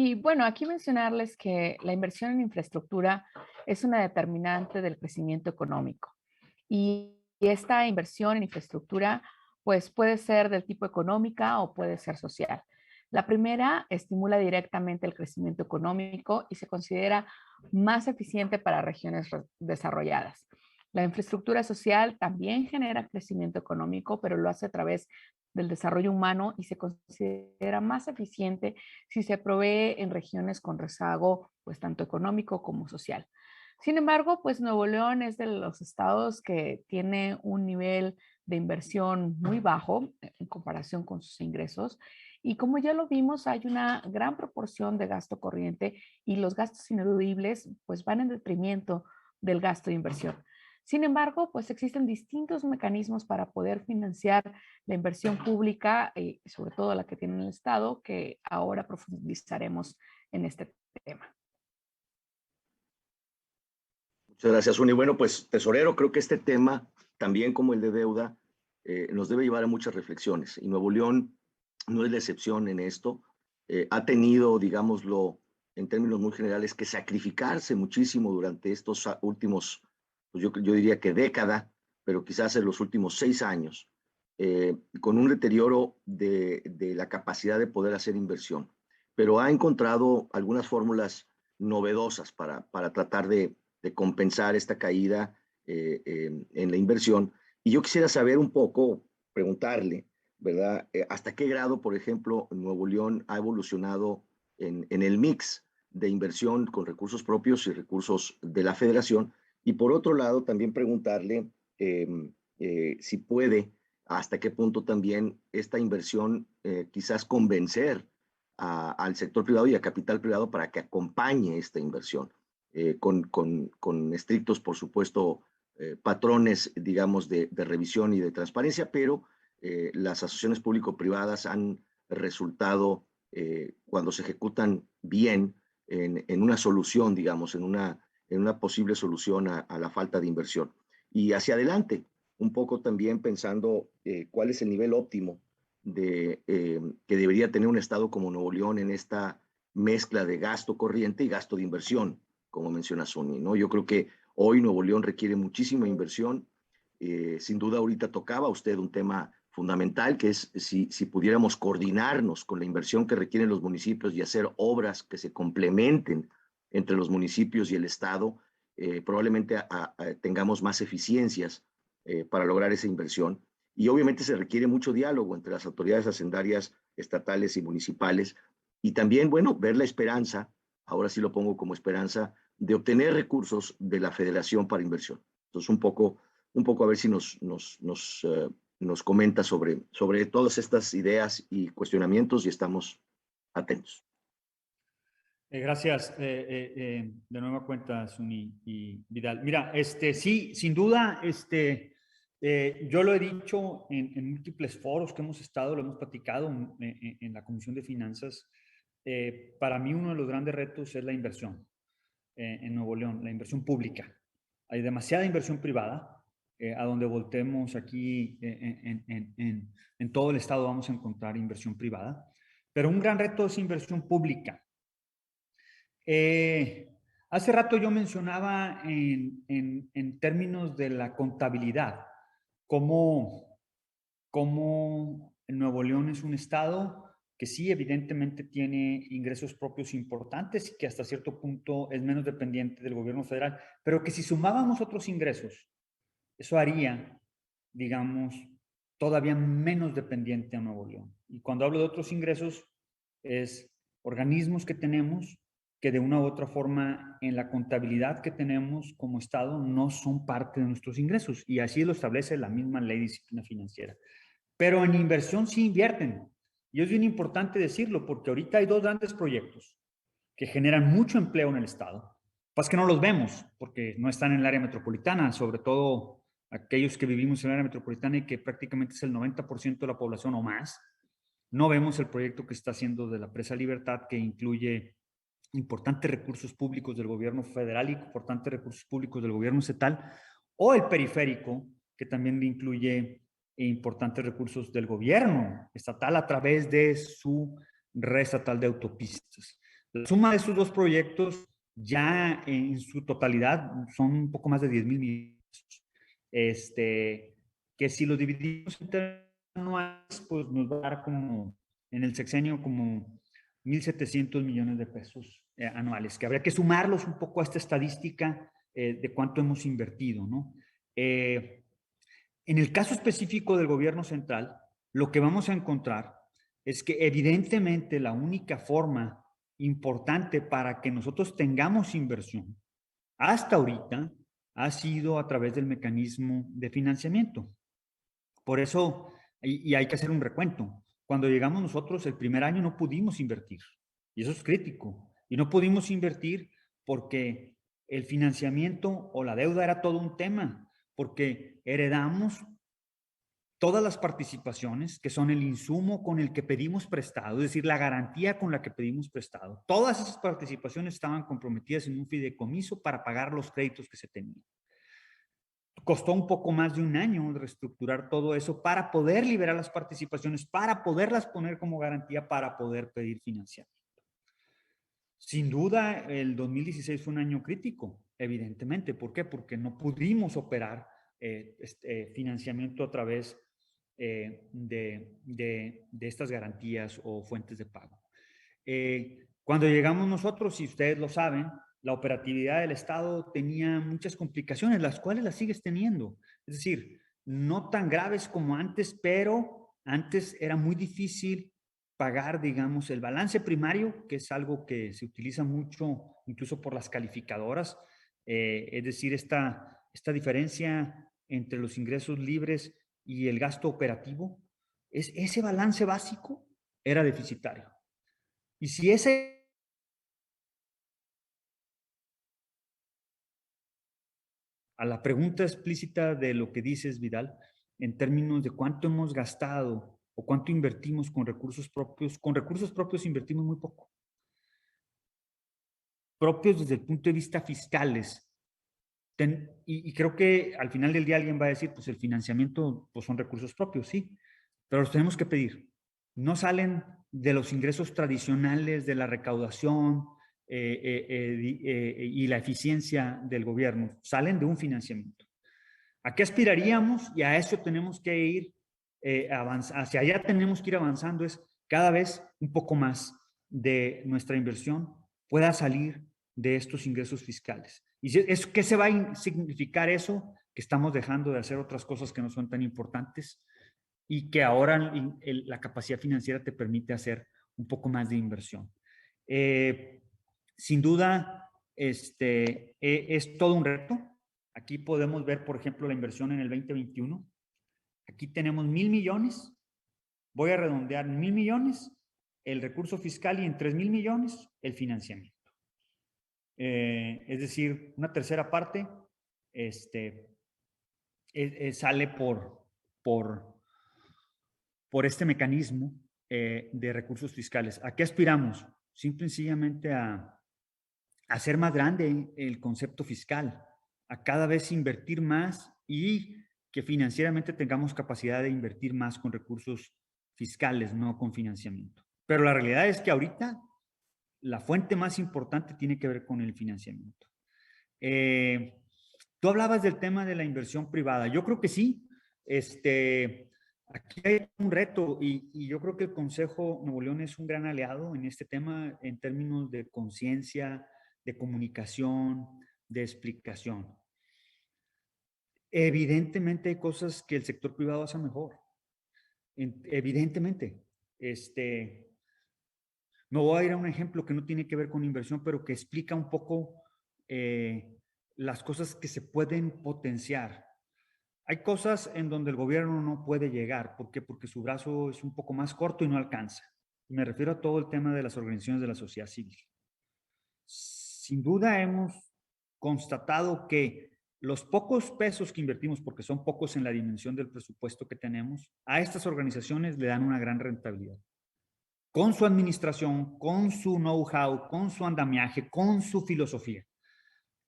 Y bueno, aquí mencionarles que la inversión en infraestructura es una determinante del crecimiento económico. Y esta inversión en infraestructura, pues puede ser del tipo económica o puede ser social. La primera estimula directamente el crecimiento económico y se considera más eficiente para regiones desarrolladas. La infraestructura social también genera crecimiento económico, pero lo hace a través del desarrollo humano y se considera más eficiente si se provee en regiones con rezago, pues tanto económico como social. Sin embargo, pues Nuevo León es de los estados que tiene un nivel de inversión muy bajo en comparación con sus ingresos. Y como ya lo vimos, hay una gran proporción de gasto corriente y los gastos ineludibles pues van en detrimento del gasto de inversión. Sin embargo, pues existen distintos mecanismos para poder financiar la inversión pública, sobre todo la que tiene el Estado, que ahora profundizaremos en este tema. Muchas gracias, Uni. Bueno, pues, tesorero, creo que este tema, también como el de deuda, nos debe llevar a muchas reflexiones. Y Nuevo León no es la excepción en esto. Ha tenido, digámoslo, en términos muy generales, que sacrificarse muchísimo durante estos últimos, pues yo diría que década, pero quizás en los últimos 6 años, con un deterioro de la capacidad de poder hacer inversión. Pero ha encontrado algunas fórmulas novedosas para tratar de compensar esta caída en la inversión. Y yo quisiera saber un poco, preguntarle, ¿verdad? ¿Hasta qué grado, por ejemplo, Nuevo León ha evolucionado en el mix de inversión con recursos propios y recursos de la federación? Y por otro lado, también preguntarle si puede, hasta qué punto también esta inversión quizás convencer al sector privado y a capital privado para que acompañe esta inversión con estrictos, por supuesto, patrones, digamos, de revisión y de transparencia, pero las asociaciones público-privadas han resultado, cuando se ejecutan bien, en una solución, digamos, en una posible solución a la falta de inversión. Y hacia adelante, un poco también pensando cuál es el nivel óptimo que debería tener un Estado como Nuevo León en esta mezcla de gasto corriente y gasto de inversión, como menciona Sony, ¿no? Yo creo que hoy Nuevo León requiere muchísima inversión. Sin duda, ahorita tocaba usted un tema fundamental, que es si pudiéramos coordinarnos con la inversión que requieren los municipios y hacer obras que se complementen entre los municipios y el Estado, probablemente tengamos más eficiencias para lograr esa inversión. Y obviamente se requiere mucho diálogo entre las autoridades hacendarias estatales y municipales. Y también, bueno, ver la esperanza, ahora sí lo pongo como esperanza, de obtener recursos de la federación para inversión. Entonces, un poco a ver si nos comenta sobre todas estas ideas y cuestionamientos y estamos atentos. Gracias. De nueva cuenta, Suni y Vidal. Mira, sí, sin duda, yo lo he dicho en múltiples foros que hemos estado, lo hemos platicado en la Comisión de Finanzas. Para mí uno de los grandes retos es la inversión en Nuevo León, la inversión pública. Hay demasiada inversión privada. A donde voltemos aquí en todo el estado vamos a encontrar inversión privada, pero un gran reto es inversión pública. Hace rato yo mencionaba en términos de la contabilidad, cómo Nuevo León es un estado que sí, evidentemente tiene ingresos propios importantes y que hasta cierto punto es menos dependiente del gobierno federal, pero que si sumábamos otros ingresos, eso haría, digamos, todavía menos dependiente a Nuevo León. Y cuando hablo de otros ingresos, es organismos que tenemos que de una u otra forma en la contabilidad que tenemos como Estado no son parte de nuestros ingresos. Y así lo establece la misma ley de disciplina financiera. Pero en inversión sí invierten. Y es bien importante decirlo porque ahorita hay dos grandes proyectos que generan mucho empleo en el Estado. Pues que no los vemos porque no están en el área metropolitana, sobre todo aquellos que vivimos en el área metropolitana y que prácticamente es el 90% de la población o más. No vemos el proyecto que está haciendo de la Presa Libertad, que incluye importantes recursos públicos del gobierno federal y importantes recursos públicos del gobierno estatal, o el periférico, que también incluye importantes recursos del gobierno estatal a través de su red estatal de autopistas. La suma de esos dos proyectos ya en su totalidad son un poco más de 10,000 millones. Que si lo dividimos en anuales, pues nos va a dar como, en el sexenio, como 1,700 millones de pesos anuales, que habría que sumarlos un poco a esta estadística de cuánto hemos invertido, ¿no? En el caso específico del gobierno central, lo que vamos a encontrar es que evidentemente la única forma importante para que nosotros tengamos inversión hasta ahorita ha sido a través del mecanismo de financiamiento. Por eso, y hay que hacer un recuento, cuando llegamos nosotros el primer año no pudimos invertir, y eso es crítico, y no pudimos invertir porque el financiamiento o la deuda era todo un tema, porque heredamos todas las participaciones, que son el insumo con el que pedimos prestado, es decir, la garantía con la que pedimos prestado. Todas esas participaciones estaban comprometidas en un fideicomiso para pagar los créditos que se tenían. Costó un poco más de un año reestructurar todo eso para poder liberar las participaciones, para poderlas poner como garantía, para poder pedir financiamiento. Sin duda, el 2016 fue un año crítico, evidentemente. ¿Por qué? Porque no pudimos operar financiamiento a través de estas garantías o fuentes de pago. Cuando llegamos nosotros, y ustedes lo saben, la operatividad del Estado tenía muchas complicaciones, las cuales las sigues teniendo. Es decir, no tan graves como antes, pero antes era muy difícil pagar, digamos, el balance primario, que es algo que se utiliza mucho incluso por las calificadoras, es decir, esta diferencia entre los ingresos libres y el gasto operativo, ese balance básico era deficitario. Y si ese a la pregunta explícita de lo que dices, Vidal, en términos de cuánto hemos gastado o cuánto invertimos con recursos propios invertimos muy poco. Propios desde el punto de vista fiscales. Y creo que al final del día alguien va a decir, pues el financiamiento pues son recursos propios, sí, pero los tenemos que pedir. No salen de los ingresos tradicionales, de la recaudación y la eficiencia del gobierno, salen de un financiamiento. ¿A qué aspiraríamos? Y a eso tenemos que ir, hacia allá tenemos que ir avanzando, es cada vez un poco más de nuestra inversión pueda salir de estos ingresos fiscales. ¿Y qué se va a significar eso? Que estamos dejando de hacer otras cosas que no son tan importantes y que ahora la capacidad financiera te permite hacer un poco más de inversión. Sin duda, es todo un reto. Aquí podemos ver, por ejemplo, la inversión en el 2021. Aquí tenemos 1,000 millones. Voy a redondear 1,000 millones el recurso fiscal y en 3,000 millones el financiamiento. Es decir, una tercera parte sale por este mecanismo de recursos fiscales. ¿A qué aspiramos? Simple y sencillamente a hacer más grande el concepto fiscal, a cada vez invertir más y que financieramente tengamos capacidad de invertir más con recursos fiscales, no con financiamiento. Pero la realidad es que ahorita la fuente más importante tiene que ver con el financiamiento. Tú hablabas del tema de la inversión privada. Yo creo que sí. Aquí hay un reto y yo creo que el Consejo Nuevo León es un gran aliado en este tema en términos de conciencia, de comunicación, de explicación. Evidentemente hay cosas que el sector privado hace mejor. Evidentemente. Me voy a ir a un ejemplo que no tiene que ver con inversión, pero que explica un poco las cosas que se pueden potenciar. Hay cosas en donde el gobierno no puede llegar. ¿Por qué? Porque su brazo es un poco más corto y no alcanza. Me refiero a todo el tema de las organizaciones de la sociedad civil. Sin duda hemos constatado que los pocos pesos que invertimos, porque son pocos en la dimensión del presupuesto que tenemos, a estas organizaciones le dan una gran rentabilidad. Con su administración, con su know-how, con su andamiaje, con su filosofía.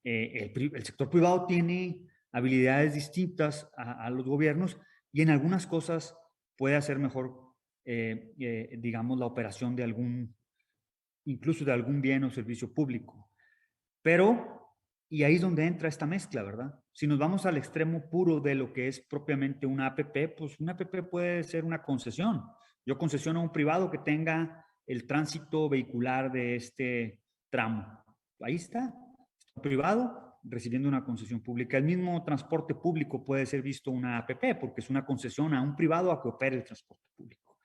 El sector privado tiene habilidades distintas a los gobiernos y en algunas cosas puede hacer mejor, digamos, la operación de algún incluso de algún bien o servicio público. Pero, y ahí es donde entra esta mezcla, ¿verdad? Si nos vamos al extremo puro de lo que es propiamente una APP, pues una APP puede ser una concesión. Yo concesiono a un privado que tenga el tránsito vehicular de este tramo. Ahí está, privado recibiendo una concesión pública. El mismo transporte público puede ser visto una APP porque es una concesión a un privado a que opere el transporte público.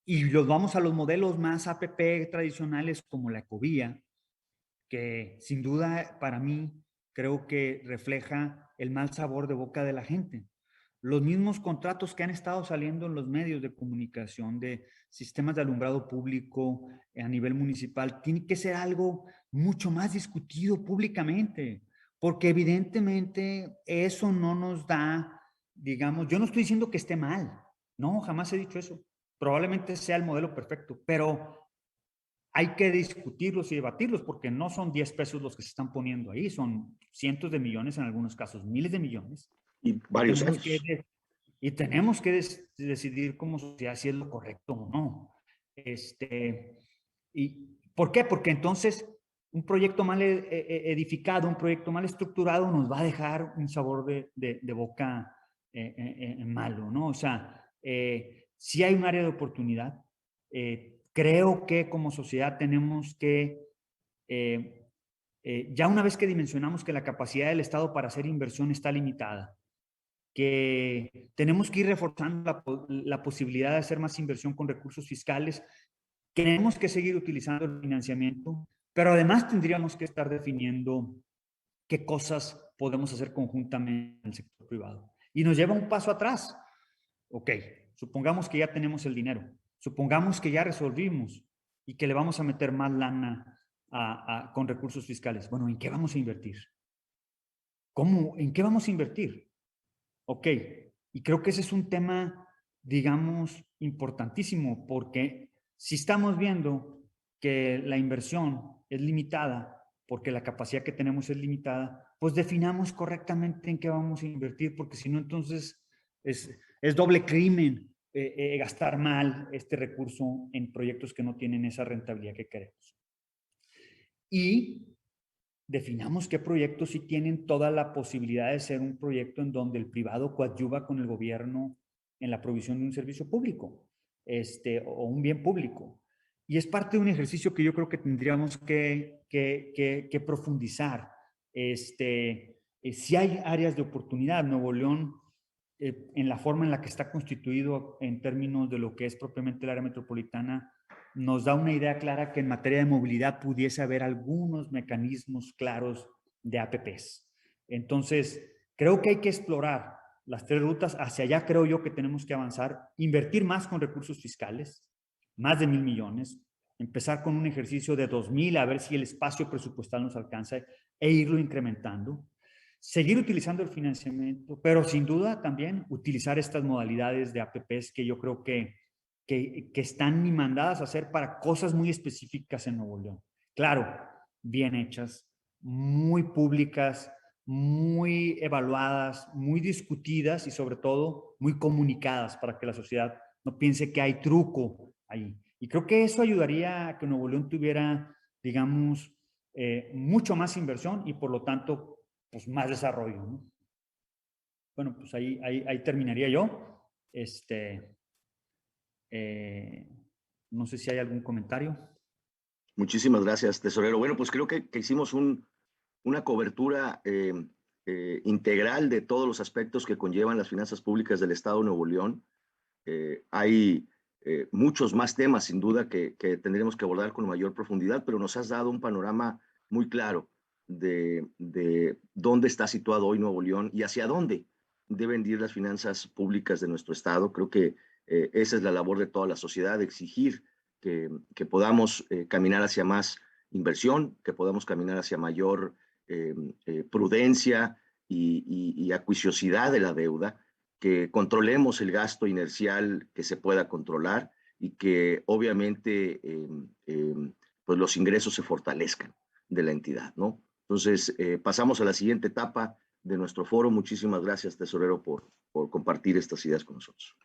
Y los vamos a los modelos más APP tradicionales como la Ecovía, que sin duda para mí creo que refleja el mal sabor de boca de la gente. Los mismos contratos que han estado saliendo en los medios de comunicación de sistemas de alumbrado público a nivel municipal, tiene que ser algo mucho más discutido públicamente, porque evidentemente eso no nos da, digamos, yo no estoy diciendo que esté mal, no, jamás he dicho eso, probablemente sea el modelo perfecto, pero hay que discutirlos y debatirlos porque no son 10 pesos los que se están poniendo ahí, son cientos de millones, en algunos casos miles de millones. Y varios años. Tenemos que decidir como sociedad si es lo correcto o no. ¿Y por qué? Porque entonces un proyecto mal edificado, un proyecto mal estructurado nos va a dejar un sabor de boca malo, ¿no? O sea, sí hay un área de oportunidad. Creo que como sociedad tenemos que, ya una vez que dimensionamos que la capacidad del Estado para hacer inversión está limitada, que tenemos que ir reforzando la posibilidad de hacer más inversión con recursos fiscales, tenemos que seguir utilizando el financiamiento, pero además tendríamos que estar definiendo qué cosas podemos hacer conjuntamente en el sector privado. Y nos lleva un paso atrás. Ok, supongamos que ya tenemos el dinero, supongamos que ya resolvimos y que le vamos a meter más lana con recursos fiscales. Bueno, ¿en qué vamos a invertir? ¿Cómo? ¿En qué vamos a invertir? Ok, y creo que ese es un tema, digamos, importantísimo, porque si estamos viendo que la inversión es limitada, porque la capacidad que tenemos es limitada, pues definamos correctamente en qué vamos a invertir, porque si no, entonces es doble crimen gastar mal este recurso en proyectos que no tienen esa rentabilidad que queremos. Y definamos qué proyectos sí tienen toda la posibilidad de ser un proyecto en donde el privado coadyuva con el gobierno en la provisión de un servicio público o un bien público. Y es parte de un ejercicio que yo creo que tendríamos que profundizar. Si hay áreas de oportunidad, Nuevo León, en la forma en la que está constituido en términos de lo que es propiamente el área metropolitana, nos da una idea clara que en materia de movilidad pudiese haber algunos mecanismos claros de APPs. Entonces, creo que hay que explorar las tres rutas. Hacia allá creo yo que tenemos que avanzar, invertir más con recursos fiscales, más de 1,000 millones, empezar con un ejercicio de 2,000 a ver si el espacio presupuestal nos alcanza e irlo incrementando. Seguir utilizando el financiamiento, pero sin duda también utilizar estas modalidades de APPs que yo creo que están mandadas a hacer para cosas muy específicas en Nuevo León. Claro, bien hechas, muy públicas, muy evaluadas, muy discutidas y sobre todo muy comunicadas para que la sociedad no piense que hay truco ahí. Y creo que eso ayudaría a que Nuevo León tuviera, digamos, mucho más inversión y por lo tanto, pues más desarrollo, ¿no? Bueno, pues ahí terminaría yo. No sé si hay algún comentario. Muchísimas gracias, tesorero. Bueno, pues creo que hicimos una cobertura integral de todos los aspectos que conllevan las finanzas públicas del Estado de Nuevo León. Hay muchos más temas, sin duda, que tendremos que abordar con mayor profundidad, pero nos has dado un panorama muy claro de dónde está situado hoy Nuevo León y hacia dónde deben ir las finanzas públicas de nuestro Estado. Creo que esa es la labor de toda la sociedad, exigir que podamos caminar hacia más inversión, que podamos caminar hacia mayor prudencia y acuiciosidad de la deuda, que controlemos el gasto inercial que se pueda controlar y que obviamente pues los ingresos se fortalezcan de la entidad, ¿no? Entonces, pasamos a la siguiente etapa de nuestro foro. Muchísimas gracias, tesorero, por compartir estas ideas con nosotros.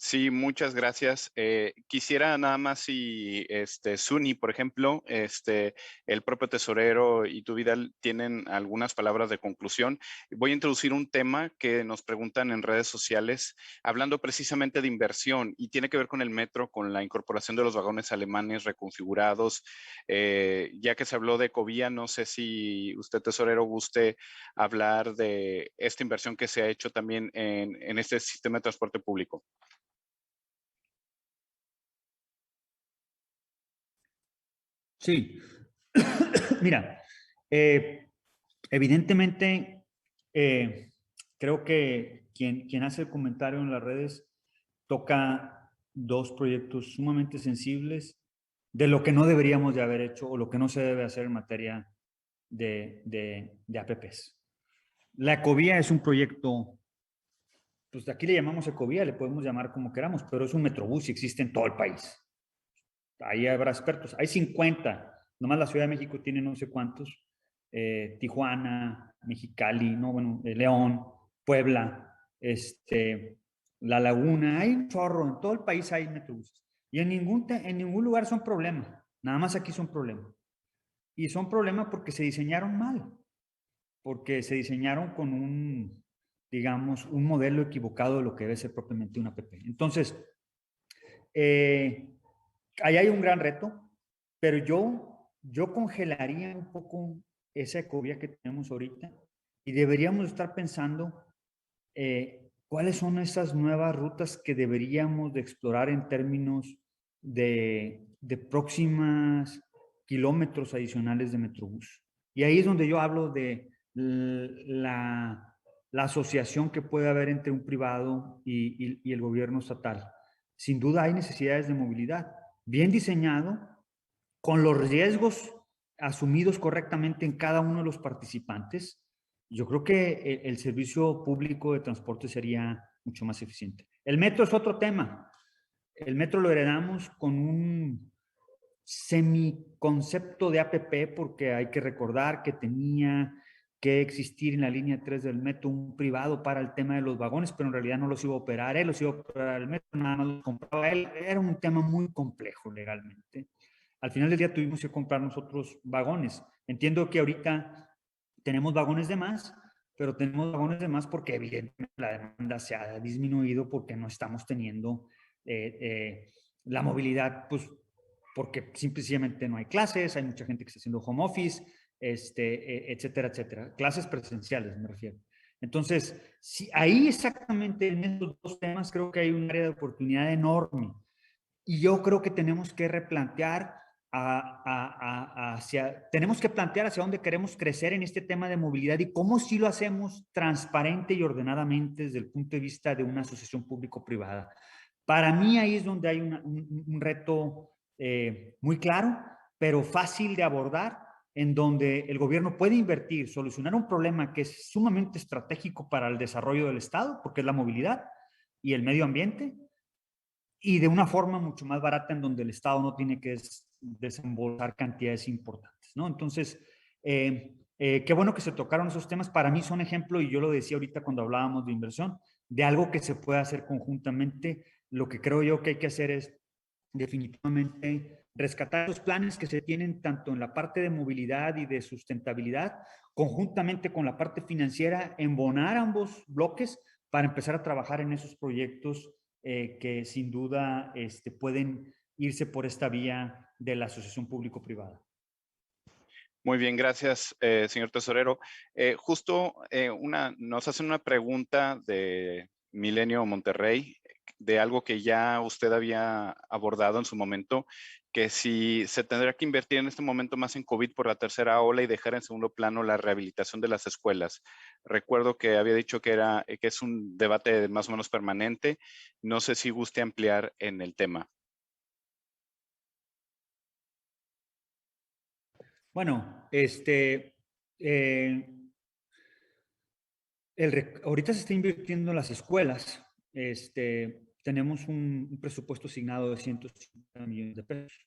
Sí, muchas gracias. Quisiera nada más si Suni, por ejemplo, el propio tesorero y tú, Vidal, tienen algunas palabras de conclusión. Voy a introducir un tema que nos preguntan en redes sociales, hablando precisamente de inversión y tiene que ver con el metro, con la incorporación de los vagones alemanes reconfigurados. Ya que se habló de Ecovía, no sé si usted, tesorero, guste hablar de esta inversión que se ha hecho también en este sistema de transporte público. Sí. Mira, evidentemente, creo que quien hace el comentario en las redes toca dos proyectos sumamente sensibles de lo que no deberíamos de haber hecho o lo que no se debe hacer en materia de APPs. La Ecovía es un proyecto, pues aquí le llamamos Ecovía, le podemos llamar como queramos, pero es un metrobús y existe en todo el país. Ahí habrá expertos. Hay 50, nomás la Ciudad de México tiene no sé cuántos, Tijuana, Mexicali, no, bueno, León, Puebla, La Laguna, hay un chorro, en todo el país hay metrobuses. Y en ningún lugar son problema, nada más aquí son problemas. Y son problemas porque se diseñaron mal, porque se diseñaron con digamos, un modelo equivocado de lo que debe ser propiamente una APP. Entonces, ahí hay un gran reto, pero yo congelaría un poco esa ecovía que tenemos ahorita y deberíamos estar pensando cuáles son esas nuevas rutas que deberíamos de explorar en términos de próximas kilómetros adicionales de Metrobús. Y ahí es donde yo hablo de la asociación que puede haber entre un privado y el gobierno estatal. Sin duda hay necesidades de movilidad, bien diseñado, con los riesgos asumidos correctamente en cada uno de los participantes. Yo creo que el servicio público de transporte sería mucho más eficiente. El metro es otro tema. El metro lo heredamos con un semiconcepto de APP porque hay que recordar que tenía que existir en la línea 3 del metro un privado para el tema de los vagones, pero en realidad no los iba a operar él, los iba a operar el metro, nada más los compraba él. Era un tema muy complejo legalmente. Al final del día tuvimos que comprar nosotros vagones. Entiendo que ahorita tenemos vagones de más, pero tenemos vagones de más porque evidentemente la demanda se ha disminuido porque no estamos teniendo la movilidad, pues porque simplemente no hay clases, hay mucha gente que está haciendo home office, etcétera, etcétera. Clases presenciales, me refiero. Entonces, si ahí exactamente en estos dos temas creo que hay un área de oportunidad enorme. Y yo creo que tenemos que replantear tenemos que plantear hacia dónde queremos crecer en este tema de movilidad y cómo si lo hacemos transparente y ordenadamente desde el punto de vista de una asociación público-privada. Para mí ahí es donde hay un reto muy claro, pero fácil de abordar, en donde el gobierno puede invertir, solucionar un problema que es sumamente estratégico para el desarrollo del Estado, porque es la movilidad y el medio ambiente, y de una forma mucho más barata en donde el Estado no tiene que desembolsar cantidades importantes, ¿no? Entonces, qué bueno que se tocaron esos temas. Para mí son ejemplo, y yo lo decía ahorita cuando hablábamos de inversión, de algo que se puede hacer conjuntamente. Lo que creo yo que hay que hacer es definitivamente rescatar los planes que se tienen tanto en la parte de movilidad y de sustentabilidad, conjuntamente con la parte financiera, embonar ambos bloques para empezar a trabajar en esos proyectos que sin duda pueden irse por esta vía de la asociación público-privada. Muy bien, gracias, señor tesorero. Justo nos hacen una pregunta de Milenio Monterrey, de algo que ya usted había abordado en su momento, que si se tendrá que invertir en este momento más en COVID por la tercera ola y dejar en segundo plano la rehabilitación de las escuelas. Recuerdo que había dicho que es un debate más o menos permanente. No sé si guste ampliar en el tema. Bueno, ahorita se está invirtiendo en las escuelas. Tenemos un presupuesto asignado de 150 millones de pesos.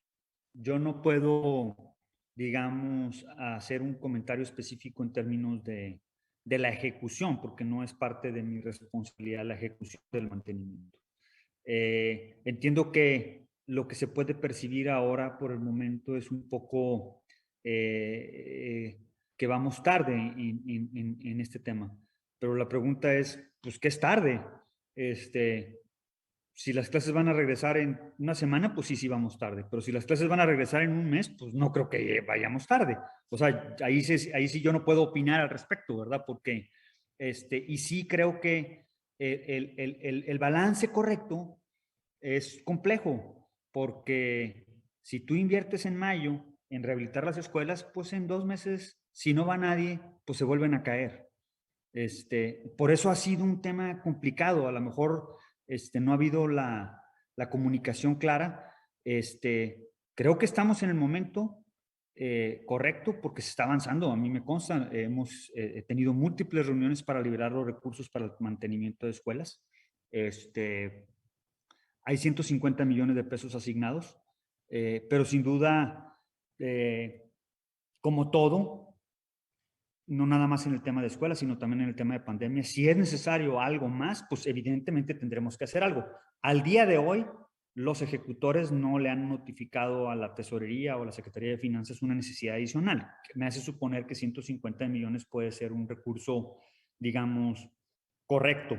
Yo no puedo, digamos, hacer un comentario específico en términos de la ejecución, porque no es parte de mi responsabilidad la ejecución del mantenimiento. Entiendo que lo que se puede percibir ahora por el momento es un poco que vamos tarde en este tema. Pero la pregunta es, pues, ¿qué es tarde? Si las clases van a regresar en una semana, pues sí vamos tarde. Pero si las clases van a regresar en un mes, pues no creo que vayamos tarde. O sea, ahí sí yo no puedo opinar al respecto, ¿verdad? Porque, y sí creo que el balance correcto es complejo, porque si tú inviertes en mayo en rehabilitar las escuelas, pues en 2 meses, si no va nadie, pues se vuelven a caer. Por eso ha sido un tema complicado. A lo mejor no ha habido la comunicación clara. Creo que estamos en el momento correcto porque se está avanzando. A mí me consta, hemos tenido múltiples reuniones para liberar los recursos para el mantenimiento de escuelas. Hay 150 millones de pesos asignados, pero sin duda, como todo, no nada más en el tema de escuelas, sino también en el tema de pandemia. Si es necesario algo más, pues evidentemente tendremos que hacer algo. Al día de hoy, los ejecutores no le han notificado a la Tesorería o a la Secretaría de Finanzas una necesidad adicional. Me hace suponer que 150 millones puede ser un recurso, digamos, correcto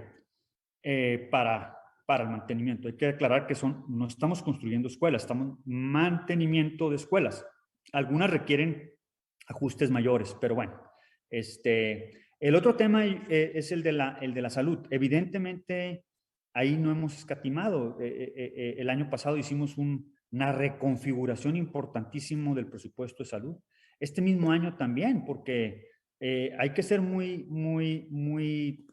para el mantenimiento. Hay que aclarar que no estamos construyendo escuelas, estamos mantenimiento de escuelas. Algunas requieren ajustes mayores, pero bueno. El otro tema es el de la salud. Evidentemente, ahí no hemos escatimado. El año pasado hicimos una reconfiguración importantísima del presupuesto de salud. Este mismo año también, porque hay que ser muy, muy, muy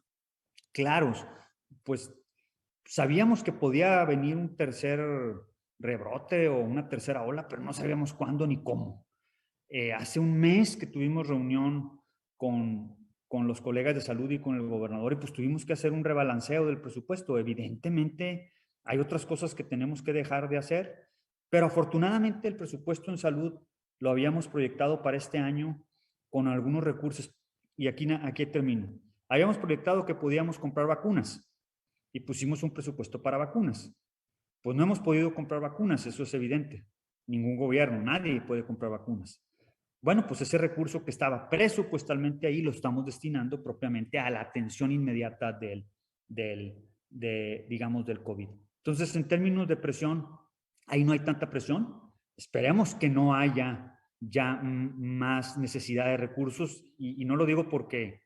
claros. Pues sabíamos que podía venir un tercer rebrote o una tercera ola, pero no sabíamos cuándo ni cómo. Hace un mes que tuvimos reunión con los colegas de salud y con el gobernador y pues tuvimos que hacer un rebalanceo del presupuesto. Evidentemente hay otras cosas que tenemos que dejar de hacer, pero afortunadamente el presupuesto en salud lo habíamos proyectado para este año con algunos recursos y aquí termino. Habíamos proyectado que podíamos comprar vacunas y pusimos un presupuesto para vacunas. Pues no hemos podido comprar vacunas, eso es evidente. Ningún gobierno, nadie puede comprar vacunas. Bueno, pues ese recurso que estaba presupuestalmente ahí lo estamos destinando propiamente a la atención inmediata digamos, del COVID. Entonces, en términos de presión, ahí no hay tanta presión. Esperemos que no haya ya más necesidad de recursos y no lo digo porque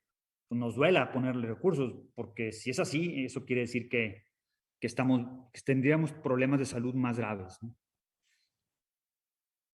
nos duela ponerle recursos, porque si es así, eso quiere decir que tendríamos problemas de salud más graves, ¿no?